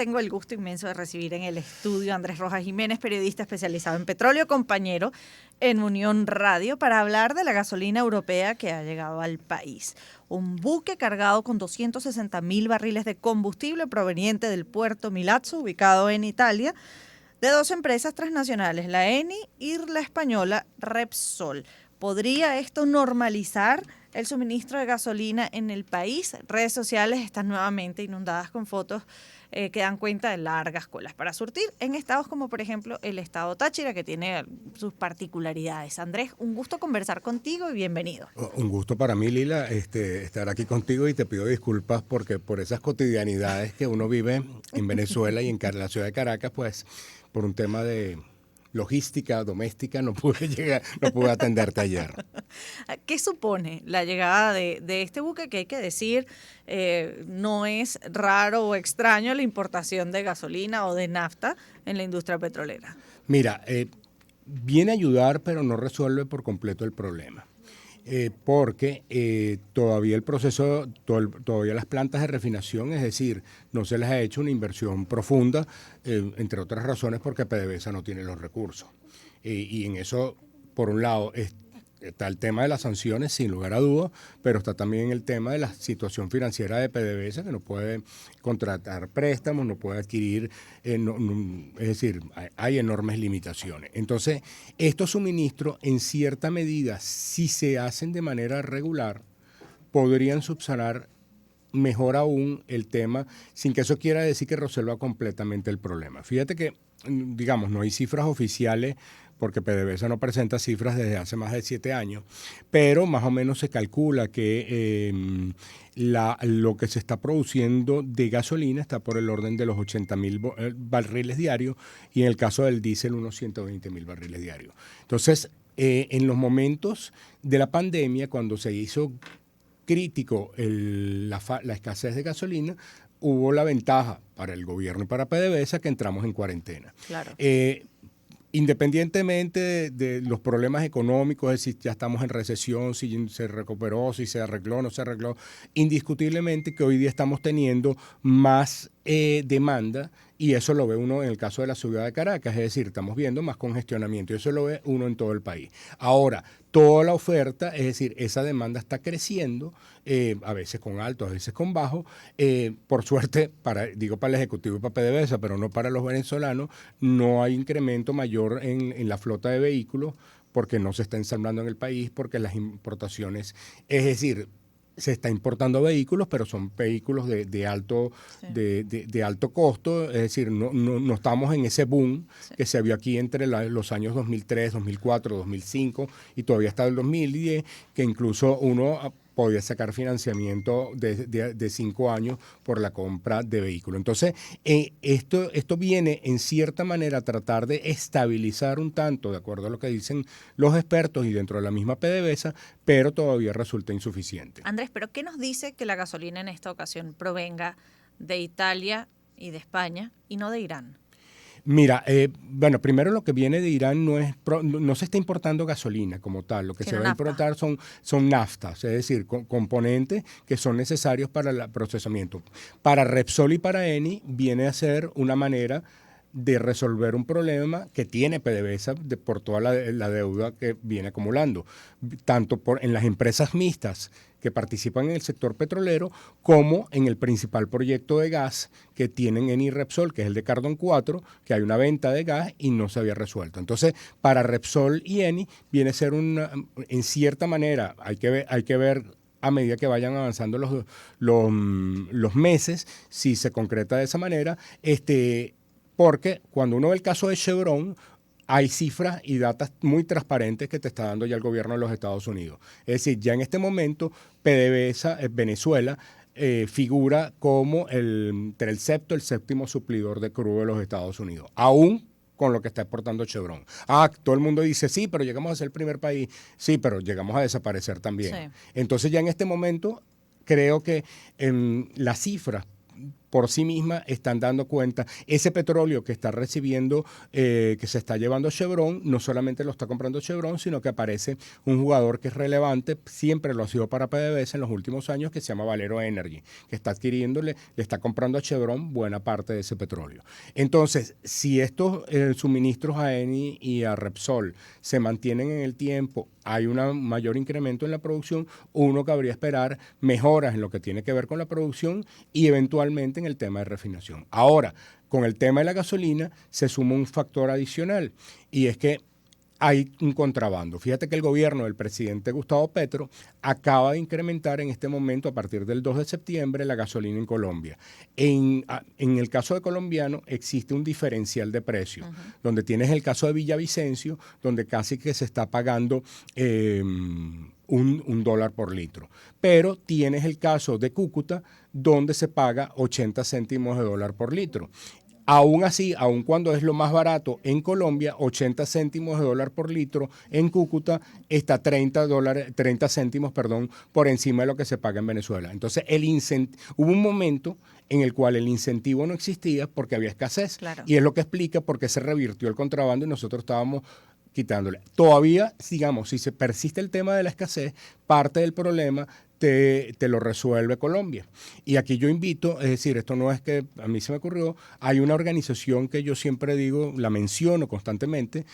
Tengo el gusto inmenso de recibir en el estudio a Andrés Rojas Jiménez, periodista especializado en petróleo, compañero en Unión Radio, para hablar de la gasolina europea que ha llegado al país. Un buque cargado con 260.000 barriles de combustible proveniente del puerto Milazzo, ubicado en Italia, de dos empresas transnacionales, la Eni y la española Repsol. ¿Podría esto normalizar el suministro de gasolina en el país? Redes sociales están nuevamente inundadas con fotos que dan cuenta de largas colas para surtir en estados como, por ejemplo, el estado Táchira, que tiene sus particularidades. Andrés, un gusto conversar contigo y bienvenido. Un gusto para mí, Lila, estar aquí contigo, y te pido disculpas porque por esas cotidianidades que uno vive en Venezuela y en la ciudad de Caracas, pues por un tema de logística doméstica no pude atenderte ayer. ¿Qué supone la llegada de este buque? Que hay que decir, no es raro o extraño la importación de gasolina o de nafta en la industria petrolera. Mira, viene a ayudar, pero no resuelve por completo el problema. Porque todavía el proceso, todavía las plantas de refinación, es decir, no se les ha hecho una inversión profunda, entre otras razones porque PDVSA no tiene los recursos. Y en eso, por un lado, está el tema de las sanciones, sin lugar a dudas, pero está también el tema de la situación financiera de PDVSA, que no puede contratar préstamos, no puede adquirir, es decir, hay enormes limitaciones. Entonces, estos suministros, en cierta medida, si se hacen de manera regular, podrían subsanar mejor aún el tema, sin que eso quiera decir que resuelva completamente el problema. Fíjate que, digamos, no hay cifras oficiales, porque PDVSA no presenta cifras desde hace más de 7 años, pero más o menos se calcula que lo que se está produciendo de gasolina está por el orden de los 80.000 barriles diarios, y en el caso del diésel unos 120.000 barriles diarios. Entonces, en los momentos de la pandemia, cuando se hizo crítico la escasez de gasolina, hubo la ventaja para el gobierno y para PDVSA que entramos en cuarentena. Claro. Independientemente de los problemas económicos, de si ya estamos en recesión, si se recuperó, si se arregló, no se arregló, indiscutiblemente que hoy día estamos teniendo más demanda, y eso lo ve uno en el caso de la ciudad de Caracas, es decir, estamos viendo más congestionamiento, y eso lo ve uno en todo el país. Ahora, toda la oferta, es decir, esa demanda está creciendo, a veces con alto, a veces con bajo. Por suerte, digo para el Ejecutivo y para PDVSA, pero no para los venezolanos, no hay incremento mayor en la flota de vehículos, porque no se está ensamblando en el país, porque las importaciones, es decir, se está importando vehículos, pero son vehículos de alto costo, es decir, no estamos en ese boom que se vio aquí entre los años 2003, 2004, 2005 y todavía hasta el 2010, que incluso uno podía sacar financiamiento de 5 años por la compra de vehículos. Entonces, esto viene en cierta manera a tratar de estabilizar un tanto, de acuerdo a lo que dicen los expertos y dentro de la misma PDVSA, pero todavía resulta insuficiente. Andrés, ¿pero qué nos dice que la gasolina en esta ocasión provenga de Italia y de España y no de Irán? Mira, bueno, primero lo que viene de Irán no se está importando gasolina como tal, lo que se va a importar son naftas, es decir, componentes que son necesarios para el procesamiento. Para Repsol y para Eni viene a ser una manera de resolver un problema que tiene PDVSA por toda la deuda que viene acumulando, tanto en las empresas mixtas que participan en el sector petrolero, como en el principal proyecto de gas que tienen Eni y Repsol, que es el de Cardón 4, que hay una venta de gas y no se había resuelto. Entonces, para Repsol y Eni viene a ser en cierta manera, hay que ver a medida que vayan avanzando los meses, si se concreta de esa manera, porque cuando uno ve el caso de Chevron, hay cifras y datos muy transparentes que te está dando ya el gobierno de los Estados Unidos. Es decir, ya en este momento PDVSA, Venezuela, figura como entre el séptimo suplidor de crudo de los Estados Unidos, aún con lo que está exportando Chevron. Todo el mundo dice, sí, pero llegamos a ser el primer país. Sí, pero llegamos a desaparecer también. Sí. Entonces ya en este momento creo que las cifras por sí mismas están dando cuenta. Ese petróleo que está recibiendo, que se está llevando Chevron, no solamente lo está comprando Chevron, sino que aparece un jugador que es relevante, siempre lo ha sido para PDVSA en los últimos años, que se llama Valero Energy, que está adquiriéndole, le está comprando a Chevron buena parte de ese petróleo. Entonces, si estos suministros a Eni y a Repsol se mantienen en el tiempo, hay un mayor incremento en la producción, uno cabría esperar mejoras en lo que tiene que ver con la producción y eventualmente en el tema de refinación. Ahora, con el tema de la gasolina se suma un factor adicional y es que hay un contrabando. Fíjate que el gobierno del presidente Gustavo Petro acaba de incrementar en este momento, a partir del 2 de septiembre, la gasolina en Colombia. En el caso de colombiano existe un diferencial de precio, donde tienes el caso de Villavicencio, donde casi que se está pagando un dólar por litro. Pero tienes el caso de Cúcuta, donde se paga 80 céntimos de dólar por litro. Aún así, aun cuando es lo más barato en Colombia, 80 céntimos de dólar por litro, en Cúcuta está 30 céntimos, por encima de lo que se paga en Venezuela. Entonces, hubo un momento en el cual el incentivo no existía porque había escasez. Claro. Y es lo que explica por qué se revirtió el contrabando y nosotros estábamos quitándole. Todavía, digamos, si se persiste el tema de la escasez, parte del problema te lo resuelve Colombia. Y aquí yo invito, es decir, esto no es que a mí se me ocurrió, hay una organización que yo siempre digo, la menciono constantemente,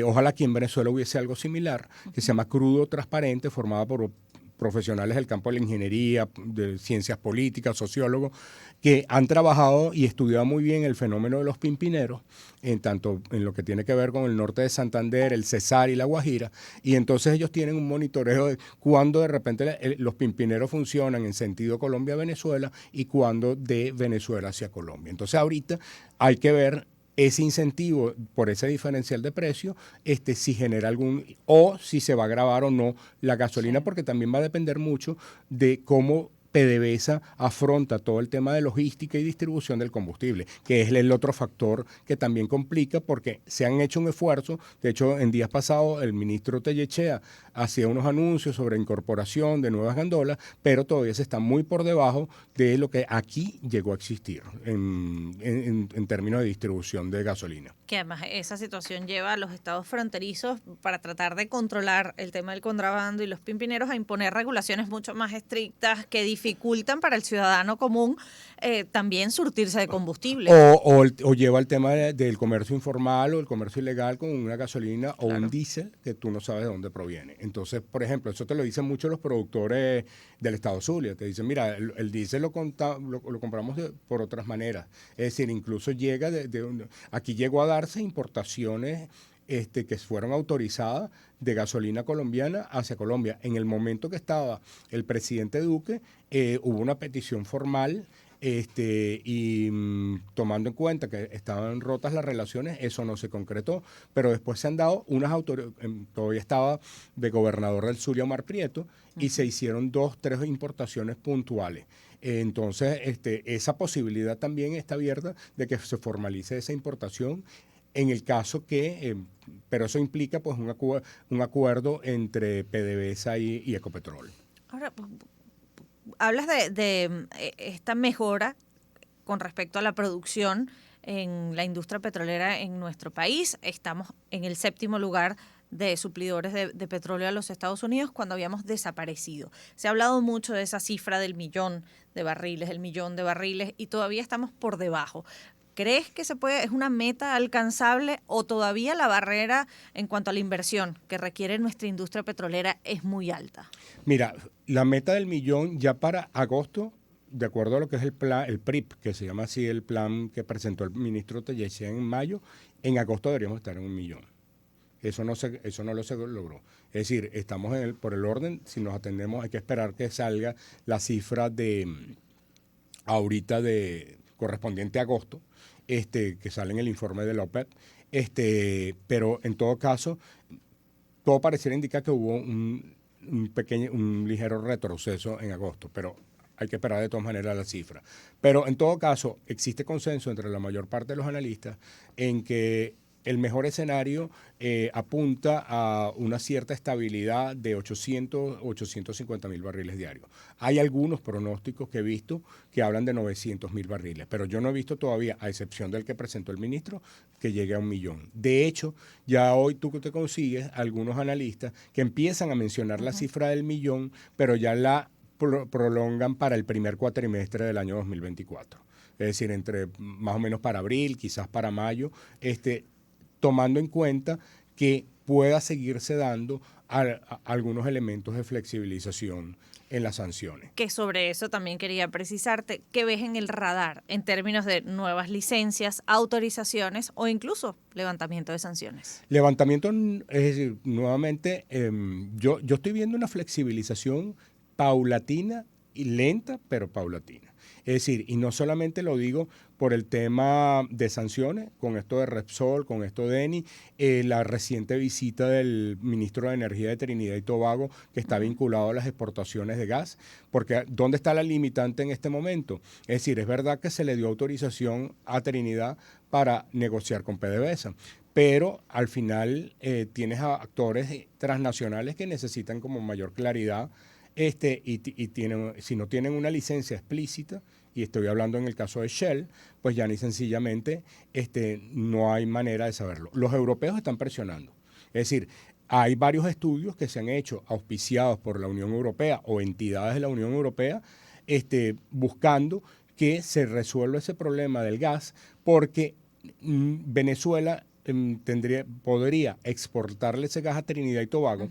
ojalá aquí en Venezuela hubiese algo similar, que se llama Crudo Transparente, formada por profesionales del campo de la ingeniería, de ciencias políticas, sociólogos, que han trabajado y estudiado muy bien el fenómeno de los pimpineros, tanto en lo que tiene que ver con el norte de Santander, el Cesar y la Guajira, y entonces ellos tienen un monitoreo de cuándo de repente los pimpineros funcionan en sentido Colombia-Venezuela y cuándo de Venezuela hacia Colombia. Entonces ahorita hay que ver ese incentivo por ese diferencial de precio, si genera o si se va a grabar o no la gasolina, sí, porque también va a depender mucho de cómo PDVSA afronta todo el tema de logística y distribución del combustible, que es el otro factor que también complica porque se han hecho un esfuerzo. De hecho, en días pasados el ministro Tellechea hacía unos anuncios sobre incorporación de nuevas gandolas, pero todavía se está muy por debajo de lo que aquí llegó a existir en términos de distribución de gasolina. Que además esa situación lleva a los estados fronterizos, para tratar de controlar el tema del contrabando y los pimpineros, a imponer regulaciones mucho más estrictas que dificultan para el ciudadano común también surtirse de combustible. O lleva el tema del comercio informal o el comercio ilegal con una gasolina o un diésel que tú no sabes de dónde proviene. Entonces, por ejemplo, eso te lo dicen mucho los productores del estado Zulia. Te dicen, mira, el diésel lo compramos por otras maneras. Es decir, incluso llega aquí llegó a darse importaciones que fueron autorizadas de gasolina colombiana hacia Colombia. En el momento que estaba el presidente Duque, hubo una petición formal y tomando en cuenta que estaban rotas las relaciones, eso no se concretó, pero después se han dado todavía estaba de gobernador del Zulia Omar Prieto, y se hicieron 2-3 importaciones puntuales. Entonces, esa posibilidad también está abierta de que se formalice esa importación en el caso pero eso implica pues un acuerdo entre PDVSA y Ecopetrol. Ahora, hablas de esta mejora con respecto a la producción en la industria petrolera en nuestro país. Estamos en el 7º lugar de suplidores de petróleo a los Estados Unidos, cuando habíamos desaparecido. Se ha hablado mucho de esa cifra del 1.000.000 de barriles, el 1.000.000 de barriles, y todavía estamos por debajo. ¿Crees que es una meta alcanzable, o todavía la barrera en cuanto a la inversión que requiere nuestra industria petrolera es muy alta? Mira, la meta del 1.000.000 ya para agosto, de acuerdo a lo que es el PRIP, que se llama así el plan que presentó el ministro Tellechea en mayo, en agosto deberíamos estar en 1.000.000. Eso no se logró. Es decir, estamos por el orden, si nos atendemos hay que esperar que salga la cifra ahorita correspondiente a agosto, que sale en el informe de la OPEP, pero en todo caso, todo pareciera indicar que hubo un ligero retroceso en agosto, pero hay que esperar de todas maneras la cifra. Pero en todo caso, existe consenso entre la mayor parte de los analistas en que el mejor escenario apunta a una cierta estabilidad de 850.000 barriles diarios. Hay algunos pronósticos que he visto que hablan de 900.000 barriles, pero yo no he visto todavía, a excepción del que presentó el ministro, que llegue a 1.000.000. De hecho, ya hoy tú te consigues algunos analistas que empiezan a mencionar la cifra del 1.000.000, pero ya la prolongan para el primer cuatrimestre del año 2024. Es decir, entre más o menos para abril, quizás para mayo, tomando en cuenta que pueda seguirse dando algunos elementos de flexibilización en las sanciones. Que sobre eso también quería precisarte, ¿qué ves en el radar en términos de nuevas licencias, autorizaciones o incluso levantamiento de sanciones? Levantamiento, es decir, nuevamente, yo estoy viendo una flexibilización paulatina y lenta, pero paulatina. Es decir, y no solamente lo digo por el tema de sanciones, con esto de Repsol, con esto de Eni, la reciente visita del ministro de Energía de Trinidad y Tobago, que está vinculado a las exportaciones de gas, porque ¿dónde está la limitante en este momento? Es decir, es verdad que se le dio autorización a Trinidad para negociar con PDVSA, pero al final tienes a actores transnacionales que necesitan como mayor claridad si no tienen una licencia explícita, y estoy hablando en el caso de Shell, pues ya ni sencillamente no hay manera de saberlo. Los europeos están presionando. Es decir, hay varios estudios que se han hecho auspiciados por la Unión Europea o entidades de la Unión Europea buscando que se resuelva ese problema del gas, porque Venezuela podría exportarle ese gas a Trinidad y Tobago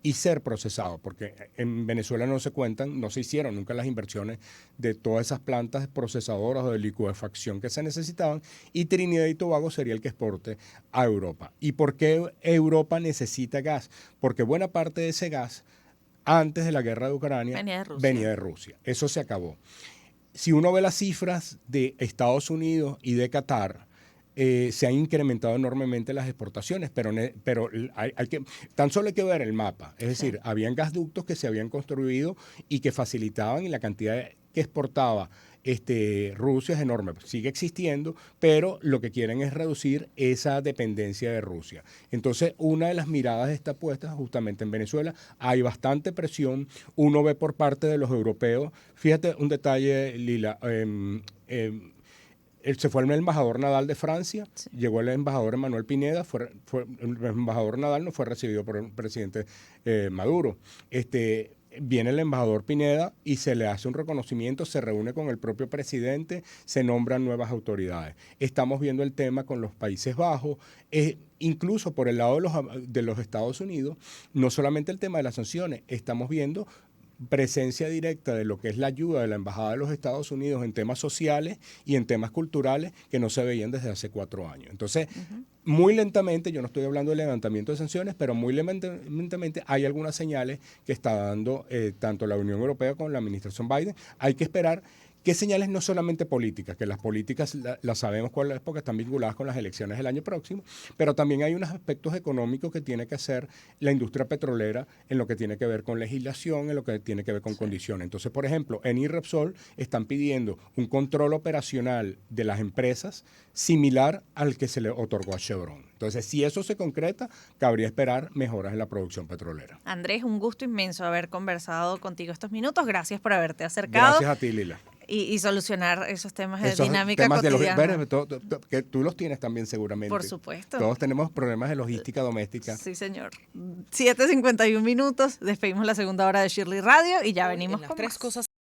y ser procesado, porque en Venezuela no se hicieron nunca las inversiones de todas esas plantas procesadoras o de licuefacción que se necesitaban, y Trinidad y Tobago sería el que exporte a Europa. ¿Y por qué Europa necesita gas? Porque buena parte de ese gas, antes de la guerra de Ucrania, venía de Rusia. Eso se acabó. Si uno ve las cifras de Estados Unidos y de Qatar, se han incrementado enormemente las exportaciones, pero tan solo hay que ver el mapa. Es decir, habían gasductos que se habían construido y que facilitaban, y la cantidad que exportaba Rusia es enorme. Sigue existiendo, pero lo que quieren es reducir esa dependencia de Rusia. Entonces, una de las miradas está puesta justamente en Venezuela. Hay bastante presión. Uno ve por parte de los europeos. Fíjate un detalle, Lila. Se fue el embajador Nadal de Francia, llegó el embajador Emmanuel Pineda, el embajador Nadal no fue recibido por el presidente Maduro. Viene el embajador Pineda y se le hace un reconocimiento, se reúne con el propio presidente, se nombran nuevas autoridades. Estamos viendo el tema con los Países Bajos, incluso por el lado de los Estados Unidos, no solamente el tema de las sanciones, estamos viendo presencia directa de lo que es la ayuda de la Embajada de los Estados Unidos en temas sociales y en temas culturales que no se veían desde hace 4 años. Entonces, muy lentamente, yo no estoy hablando de levantamiento de sanciones, pero muy lentamente hay algunas señales que está dando tanto la Unión Europea como la administración Biden. Hay que esperar qué señales, no solamente políticas, que las políticas las sabemos cuáles, porque están vinculadas con las elecciones del año próximo, pero también hay unos aspectos económicos que tiene que hacer la industria petrolera en lo que tiene que ver con legislación, en lo que tiene que ver con condiciones. Entonces, por ejemplo, Eni y Repsol están pidiendo un control operacional de las empresas similar al que se le otorgó a Chevron. Entonces, si eso se concreta, cabría esperar mejoras en la producción petrolera. Andrés, un gusto inmenso haber conversado contigo estos minutos. Gracias por haberte acercado. Gracias a ti, Lila. Y solucionar esos temas de dinámica cotidiana. Que tú los tienes también seguramente. Por supuesto. Todos tenemos problemas de logística doméstica. Sí, señor. 7:51 minutos. Despedimos la segunda hora de Shirley Radio y ya venimos con las 3 cosas